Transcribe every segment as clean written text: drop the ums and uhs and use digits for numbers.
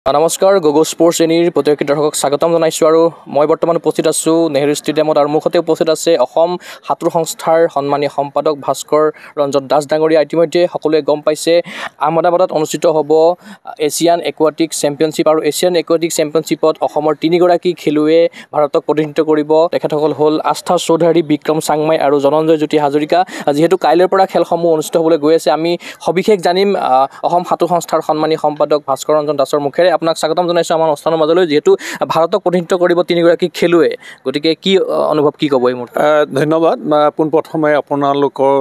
নমস্কাৰ গগো স্পৰ্টছ শ্ৰেণীৰ প্ৰতিযোগী দৰ্শকক স্বাগতম জনাইছোঁ আৰু মই বৰ্তমান উপস্থিত আছোঁ নেহেৰু ষ্টেডিয়ামত আৰু মুখতে উপস্থিত আছে অসম সাঁতোৰ সংস্থাৰ সন্মানীয় সম্পাদক ভাস্কৰ ৰঞ্জন দাস ডাঙৰীয়া। ইতিমধ্যে সকলোৱে গম পাইছে আহমেদাবাদত অনুষ্ঠিত হ'ব এছিয়ান একুৱাটিক চেম্পিয়নশ্বিপ আৰু এছিয়ান একুৱাটিক চেম্পিয়নশ্বিপত অসমৰ তিনিগৰাকী খেলুৱৈয়ে ভাৰতক প্ৰতিনিধিত্ব কৰিব। তেখেতসকল হ'ল আস্থা চৌধুৰী, বিক্ৰম চাংমাই আৰু জনঞ্জয় জ্যোতি হাজৰিকা। যিহেতু কাইলৈৰ পৰা খেলসমূহ অনুষ্ঠিত হ'বলৈ গৈ আছে, আমি সবিশেষ জানিম অসম সাঁতোৰ সংস্থাৰ সন্মানীয় সম্পাদক ভাস্কৰ ৰঞ্জন দাসৰ মুখেৰে। আপোনাক স্বাগতম জনাইছোঁ আমাৰ অনুষ্ঠানৰ মাজলৈ। যিহেতু ভাৰতক প্ৰতিনিধিত্ব কৰিব তিনিগৰাকী খেলুৱৈ, গতিকে কি অনুভৱ, কি ক'ব এই মুহূৰ্তত? ধন্যবাদ। পোনপ্ৰথমে আপোনালোকৰ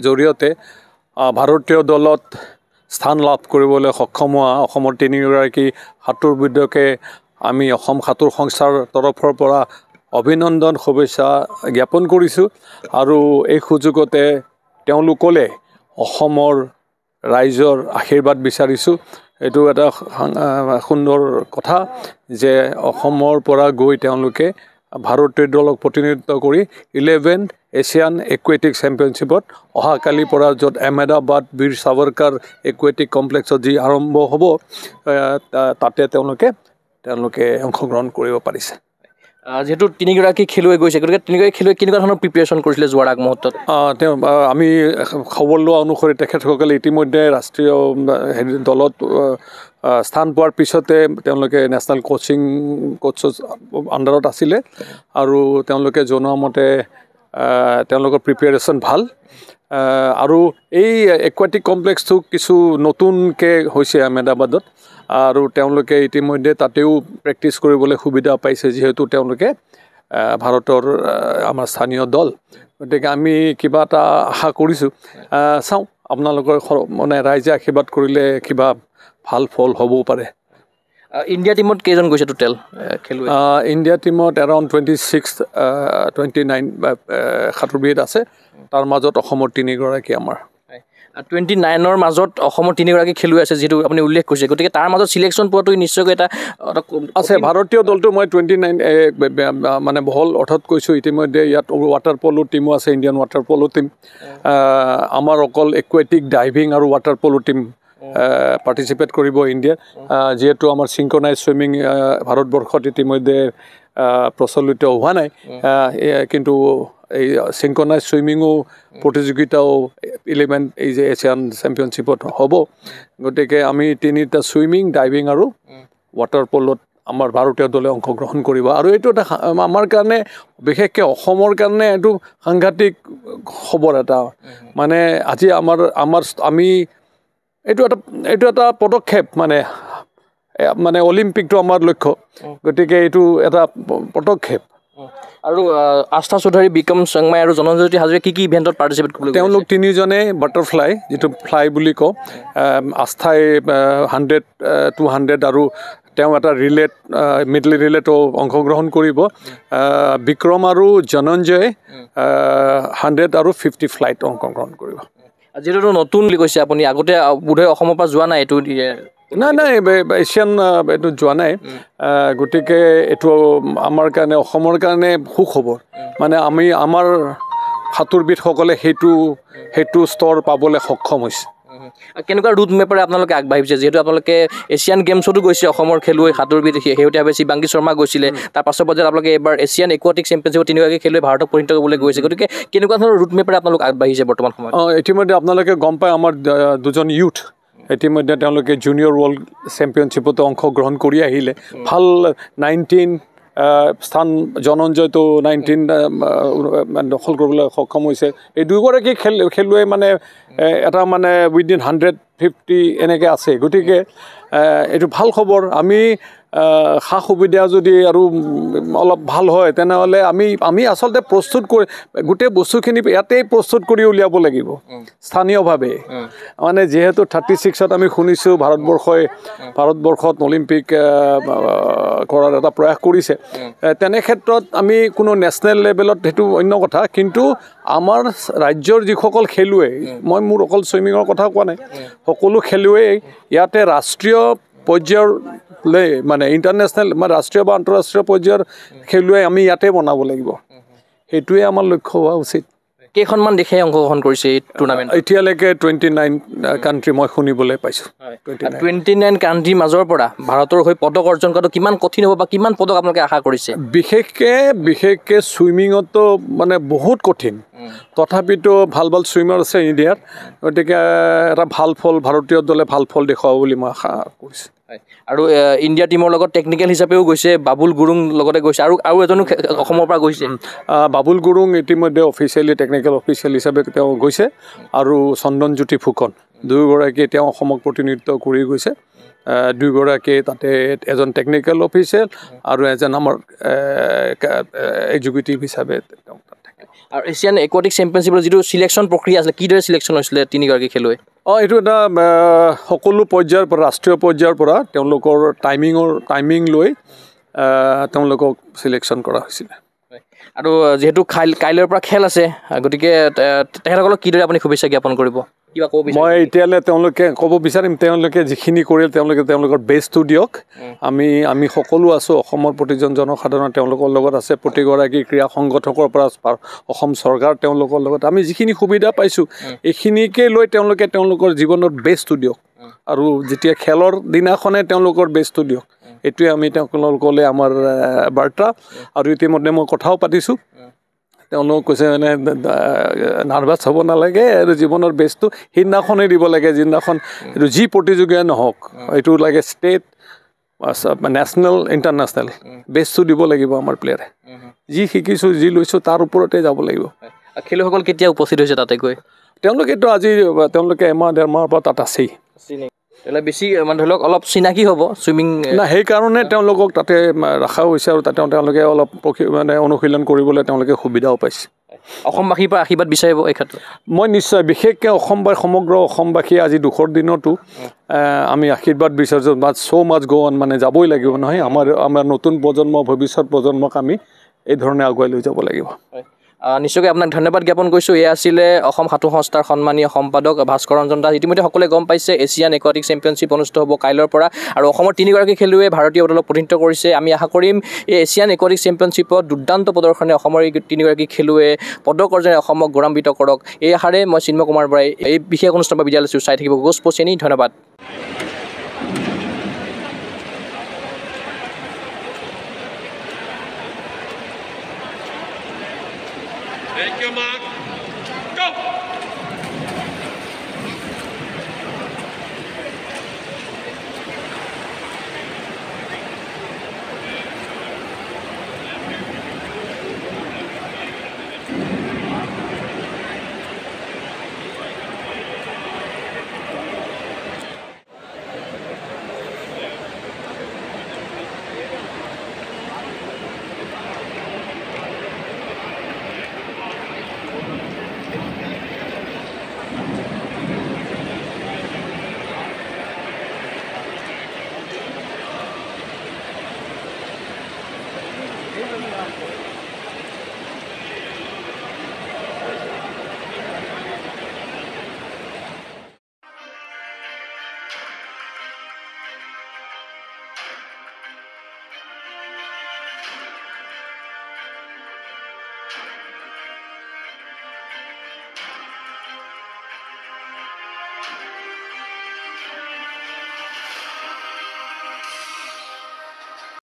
জৰিয়তে ভাৰতীয় দলত স্থান লাভ কৰিবলৈ সক্ষম হোৱা অসমৰ তিনিগৰাকী সাঁতোৰবিদকে আমি অসম সাঁতোৰ সংস্থাৰ তৰফৰ পৰা অভিনন্দন শুভেচ্ছা জ্ঞাপন কৰিছোঁ আৰু এই সুযোগতে তেওঁলোকলৈ অসমৰ ৰাইজৰ আশীৰ্বাদ বিচাৰিছোঁ। এইটো এটা সুন্দৰ কথা যে অসমৰ পৰা গৈ তেওঁলোকে ভাৰতীয় দলক প্ৰতিনিধিত্ব কৰি 11th এছিয়ান একুৱেটিক চেম্পিয়নশ্বিপত অহাকালিৰ পৰা য'ত আহমেদাবাদ বীৰ সাভাৰকাৰ একুৱেটিক কমপ্লেক্সত যি আৰম্ভ হ'ব তাতে তেওঁলোকে অংশগ্ৰহণ কৰিব পাৰিছে। যিহেতু তিনিগৰাকী খেলুৱৈ গৈছে, গতিকে তিনিগৰাকী খেলুৱৈ কেনেকুৱা ধৰণৰ প্ৰিপেৰেশ্যন কৰিছিলে যোৱাৰ আগমুহূৰ্তত? আমি খবৰ লোৱা অনুসৰি তেখেতসকলে ইতিমধ্যে ৰাষ্ট্ৰীয় দলত স্থান পোৱাৰ পিছতে তেওঁলোকে নেশ্যনেল কোচৰ আণ্ডাৰত আছিলে আৰু তেওঁলোকে জনোৱা মতে তেওঁলোকৰ প্ৰিপেৰেশ্যন ভাল। আৰু এই একুৱাটিক কমপ্লেক্সটো কিছু নতুনকৈ হৈছে আহমেদাবাদত আৰু তেওঁলোকে ইতিমধ্যে তাতেও প্ৰেক্টিছ কৰিবলৈ সুবিধা পাইছে, যিহেতু তেওঁলোকে ভাৰতৰ আমাৰ স্থানীয় দল। গতিকে আমি কিবা এটা আশা কৰিছোঁ। চাওঁ, আপোনালোকৰ মানে ৰাইজে আশীৰ্বাদ কৰিলে কিবা ভাল ফল হ'বও পাৰে। ইণ্ডিয়া টীমত কেইজন গৈছে টোটেল খেলুৱৈ? ইণ্ডিয়া টীমত এৰাউণ্ড 29 সাঁতোৰবিদ আছে, তাৰ মাজত অসমৰ তিনিগৰাকী আমাৰ। 29ৰ মাজত অসমৰ তিনিগৰাকী খেলুৱৈ আছে যিহেতু আপুনি উল্লেখ কৰিছে, গতিকে তাৰ মাজত চিলেকশ্যন পোৱাটো নিশ্চয়কৈ এটা আছে। ভাৰতীয় দলটো মই 29 মানে বহল অৰ্থত কৈছোঁ। ইতিমধ্যে ইয়াত ৱাটাৰ পলো টীমো আছে, ইণ্ডিয়ান ৱাটাৰ পলো টীম। আমাৰ অকল একুৱেটিক ডাইভিং আৰু ৱাটাৰ পলো টীম পাৰ্টিচিপেট কৰিব ইণ্ডিয়া। যিহেতু আমাৰ চিংক্ৰনাইজ ছুইমিং ভাৰতবৰ্ষত ইতিমধ্যে প্ৰচলিত হোৱা নাই, কিন্তু এই চিংক্ৰনাইজ ছুইমিঙো প্ৰতিযোগিতাও 11th এই যে এছিয়ান চেম্পিয়নশ্বিপত হ'ব। গতিকে আমি তিনিটা ছুইমিং, ডাইভিং আৰু ৱাটাৰ পলত আমাৰ ভাৰতীয় দলে অংশগ্ৰহণ কৰিব। আৰু এইটো এটা আমাৰ কাৰণে, বিশেষকৈ অসমৰ কাৰণে এইটো সাংঘাতিক খবৰ এটা। মানে আজি আমি এইটো এটা পদক্ষেপ, মানে অলিম্পিকটো আমাৰ লক্ষ্য, গতিকে এইটো এটা পদক্ষেপ। আৰু আস্থা চৌধুৰী, বিক্ৰম চাংমাই আৰু জনঞ্জয় জ্যোতি হাজৰিকা কি বেণ্ডত পাৰ্টিচিপেট কৰিব? তেওঁলোক তিনিজনে বাটাৰফ্লাই, যিটো ফ্লাই বুলি কওঁ, আস্থাই 100, 200 আৰু তেওঁ এটা ৰিলেট, মিডল ৰিলেটো অংশগ্ৰহণ কৰিব। বিক্ৰম আৰু জনঞ্জয়ে 100 আৰু 50 ফ্লাইট অংশগ্ৰহণ কৰিব। যিহেতু নতুন বুলি কৈছে আপুনি, আগতে বোধহয় অসমৰ পৰা যোৱা নাই এইটো? নাই, এছিয়ান এইটো যোৱা নাই। গতিকে এইটো আমাৰ কাৰণে, অসমৰ কাৰণে সুখবৰ। মানে আমাৰ সাঁতোৰবিদসকলে সেইটো স্তৰ পাবলৈ সক্ষম হৈছে। কেনেকুৱা ৰুট মেপেৰে আপোনালোকে আগবাঢ়িছে? যিহেতু আপোনালোকে এছিয়ান গেমছতো গৈছে অসমৰ খেলুৱৈ সাঁতোৰবিদ, শেহতীয়াভাৱে শিৱাংগী শৰ্মা গৈছিলে, তাৰ পাছৰ পৰ্যায়ত আপোনালোকে এইবাৰ এছিয়ান একুৱাটিক চেম্পিয়নশ্বিপত তিনিগৰাকী খেলুৱৈ ভাৰতক প্ৰতিনিধিত্ব কৰিবলৈ গৈছে। গতিকে কেনেকুৱা ধৰণৰ ৰুট মেপেৰে আপোনালোক আগবাঢ়িছে বৰ্তমান সময়ত? ইতিমধ্যে আপোনালোকে গম পায়, আমাৰ দুজন ইউথ ইতিমধ্যে তেওঁলোকে জুনিয়ৰ ৱৰ্ল্ড চেম্পিয়নশ্বিপতো অংশগ্ৰহণ কৰি আহিলে। ভাল 19 স্থান, জনঞ্জয়টো 19 দখল কৰিবলৈ সক্ষম হৈছে। এই দুয়োগৰাকী খেলুৱৈ মানে এটা উইদিন 150 এনেকৈ আছে। গতিকে এইটো ভাল খবৰ। আমি সা সুবিধা যদি আৰু অলপ ভাল হয়, তেনেহ'লে আমি আচলতে প্ৰস্তুত কৰি গোটেই বস্তুখিনি ইয়াতেই প্ৰস্তুত কৰি উলিয়াব লাগিব স্থানীয়ভাৱে। মানে যিহেতু 36ত আমি শুনিছোঁ ভাৰতবৰ্ষত অলিম্পিক কৰাৰ এটা প্ৰয়াস কৰিছে। তেনে ক্ষেত্ৰত আমি কোনো নেশ্যনেল লেভেলত সেইটো অন্য কথা, কিন্তু আমাৰ ৰাজ্যৰ যিসকল খেলুৱৈ, মই মোৰ অকল ছুইমিঙৰ কথা কোৱা নাই, সকলো খেলুৱৈ ইয়াতে ৰাষ্ট্ৰীয় পৰ্যায়লৈ, মানে ইণ্টাৰনেশ্যনেল, ৰাষ্ট্ৰীয় বা আন্তঃৰাষ্ট্ৰীয় পৰ্যায়ৰ খেলুৱৈ আমি ইয়াতে বনাব লাগিব। সেইটোৱে আমাৰ লক্ষ্য হোৱা উচিত। কেইখনমান দেশে অংশগ্ৰহণ কৰিছে এই টুৰ্ণামেণ্ট? এতিয়ালৈকে 29 কাণ্ট্ৰি মই শুনিবলৈ পাইছোঁ। 29 কাণ্ট্ৰিৰ মাজৰ পৰা ভাৰতৰ হৈ পদক অৰ্জন কৰাটো কিমান কঠিন হ'ব বা কিমান পদক আপোনালোকে আশা কৰিছে? বিশেষকৈ ছুইমিঙতো মানে বহুত কঠিন, তথাপিতো ভাল ছুইমাৰ আছে ইণ্ডিয়াত, গতিকে এটা ভাল ফল ভাৰতীয় দলে ভাল ফল দেখুৱাব বুলি মই আশা কৰিছোঁ। আৰু ইণ্ডিয়া টীমৰ লগত টেকনিকেল হিচাপেও গৈছে, বাবুল গুৰুং লগতে গৈছে, আৰু এজনো অসমৰ পৰা গৈছে। বাবুল গুৰুং ইতিমধ্যে অফিচিয়েলি টেকনিকেল অফিচিয়েল হিচাপে তেওঁ গৈছে, আৰু চন্দনজ্যোতি ফুকন দুয়োগৰাকী তেওঁ অসমক প্ৰতিনিধিত্ব কৰি গৈছে। দুয়োগৰাকী তাতে এজন টেকনিকেল অফিচিয়েল আৰু এজন আমাৰ এক্সিকিউটিভ হিচাপে তেওঁ তাত থাকে। আৰু এছিয়ান একুৱাটিক চেম্পিয়নশ্বিপৰ যিটো চিলেকশ্যন প্ৰক্ৰিয়া আছিলে, কিদৰে চিলেকশ্যন হৈছিলে তিনিগৰাকী খেলুৱৈ? এইটো এটা সকলো পৰ্যায়ৰ পৰা, ৰাষ্ট্ৰীয় পৰ্যায়ৰ পৰা তেওঁলোকৰ টাইমিং লৈ তেওঁলোকক চিলেকশ্যন কৰা হৈছিলে। আৰু যিহেতু কাইলৈৰ পৰা খেল আছে, গতিকে তেখেতসকলক কিদৰে আপুনি শুভেচ্ছা জ্ঞাপন কৰিব? কিবা ক'ব বিচাৰিব? মই এতিয়ালৈ ক'ব বিচাৰিম তেওঁলোকে যিখিনি কৰিল তেওঁলোকৰ বেষ্টটো দিয়ক। আমি সকলো আছোঁ, অসমৰ প্ৰতিজন জনসাধাৰণ তেওঁলোকৰ লগত আছে, প্ৰতিগৰাকী ক্ৰীড়া সংগঠকৰ পৰা অসম চৰকাৰ তেওঁলোকৰ লগত। আমি যিখিনি সুবিধা পাইছোঁ এইখিনিকে লৈ তেওঁলোকে তেওঁলোকৰ জীৱনত বেষ্টটো দিয়ক, আৰু যেতিয়া খেলৰ দিনাখনে তেওঁলোকৰ বেষ্টটো দিয়ক, এইটোৱে আমি তেওঁলোকলৈ আমাৰ বাৰ্তা। আৰু ইতিমধ্যে মই কথাও পাতিছোঁ, তেওঁলোক কৈছে মানে নাৰ্ভাছ হ'ব নালাগে, আৰু জীৱনৰ বেষ্টটো সেইদিনাখনেই দিব লাগে যিদিনাখন যি প্ৰতিযোগিতা নহওক, এইটো লাগে ষ্টেট, নেশ্যনেল, ইণ্টাৰনেশ্যনেল, বেষ্টটো দিব লাগিব আমাৰ প্লেয়াৰে। যি শিকিছোঁ, যি লৈছোঁ তাৰ ওপৰতে যাব লাগিব। খেলুৱৈসকল কেতিয়া উপস্থিত হৈছে তাতে গৈ? তেওঁলোকে এমাহ ডেৰমাহৰ পৰা তাত আছেই। বেছি মানে ধৰি লওক অলপ চিনাকি হ'ব ছুইমিং। সেইকাৰণে তেওঁলোকক তাতে ৰখা হৈছে, আৰু তাতে তেওঁলোকে অলপ অনুশীলন কৰিবলৈ তেওঁলোকে সুবিধাও পাইছে। অসমবাসীৰ পৰা আশীৰ্বাদ বিচাৰিব এই ক্ষেত্ৰত? মই নিশ্চয়, বিশেষকৈ সমগ্ৰ অসমবাসী আজি দুখৰ দিনতো আমি আশীৰ্বাদ বিচাৰিছোঁ। ছ' মাছ গ' অন, মানে যাবই লাগিব নহয়, আমাৰ নতুন প্ৰজন্ম, ভৱিষ্যত প্ৰজন্মক আমি এই ধৰণে আগুৱাই লৈ যাব লাগিব। নিশ্চয়কৈ আপোনাক ধন্যবাদ জ্ঞাপন কৰিছোঁ। এয়া আছিলে অসম সাঁতোৰ সংস্থাৰ সন্মানীয় সম্পাদক ভাস্কৰ ৰঞ্জন দাস। ইতিমধ্যে সকলোৱে গম পাইছে এছিয়ান একুৱাটিক চেম্পিয়নশ্বিপ অনুষ্ঠিত হ'ব কাইলৈৰ পৰা, আৰু অসমৰ তিনিগৰাকী খেলুৱৈয়ে ভাৰতীয় দলক প্ৰতিনিধিত্ব কৰিছে। আমি আশা কৰিম এই এছিয়ান একুৱাটিক চেম্পিয়নশ্বিপত দুৰ্দান্ত প্ৰদৰ্শনে অসমৰ এই তিনিগৰাকী খেলুৱৈয়ে পদক অৰ্জনে অসমক গৌৰৱান্বিত কৰক। এই আশাৰে মই চিন্ময় কুমাৰ বৰাই এই বিশেষ অনুষ্ঠানৰ পৰা বিদায় লৈছোঁ। চাই থাকিব গোস্পৰ্টছ চেনী। ধন্যবাদ। Thank you, Mark. Go!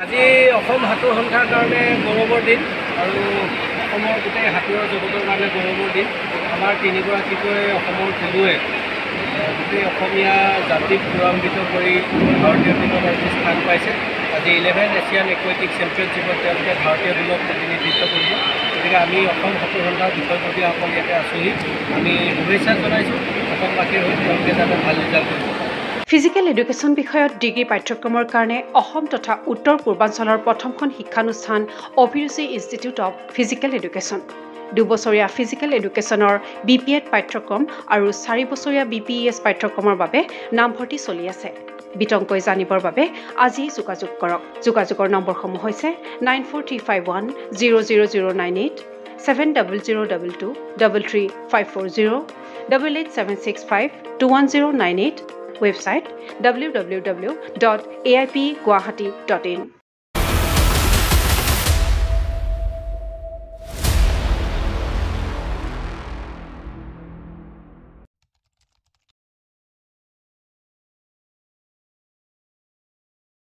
আজি অসম সাঁতোৰ সংস্থাৰ কাৰণে গৌৰৱৰ দিন, আৰু অসমৰ গোটেই সাঁতোৰৰ জগতৰ কাৰণে গৌৰৱৰ দিন। আমাৰ তিনিগৰাকীকৈ অসমৰ খেলুৱৈ গোটেই অসমীয়া জাতিক গৌৰৱান্বিত কৰি ভাৰতীয় দলত আজি স্থান পাইছে। আজি 11 এছিয়ান একুৱেটিক চেম্পিয়নশ্বিপত তেওঁলোকে ভাৰতীয় দলক প্ৰতিনিধিত্ব কৰিব। গতিকে আমি অসম সাঁতোৰ সংস্থাৰ বিষয়ববীয়াসকল ইয়াতে আছোঁহি। আমি শুভেচ্ছা জনাইছোঁ অসমবাসীৰ হৈ, তেওঁলোকে যাতে ভাল ৰিজাল্ট কৰিব। ফিজিকেল এডুকেশ্যন বিষয়ত ডিগ্ৰী পাঠ্যক্ৰমৰ কাৰণে অসম তথা উত্তৰ পূৰ্বাঞ্চলৰ প্ৰথমখন শিক্ষানুষ্ঠান অভিৰুচি ইনষ্টিটিউট অৱ ফিজিকেল এডুকেশ্যন। 2 বছৰীয়া ফিজিকেল এডুকেশ্যনৰ BPEd পাঠ্যক্ৰম আৰু 4 বছৰীয়া BPES পাঠ্যক্ৰমৰ বাবে নামভৰ্তি চলি আছে। বিতংকৈ জানিবৰ বাবে আজিয়েই যোগাযোগ কৰক। যোগাযোগৰ নম্বৰসমূহ হৈছে 9435100098, 7002233540, 88765210998, ৱেবছাইট www.aipguwahati.in।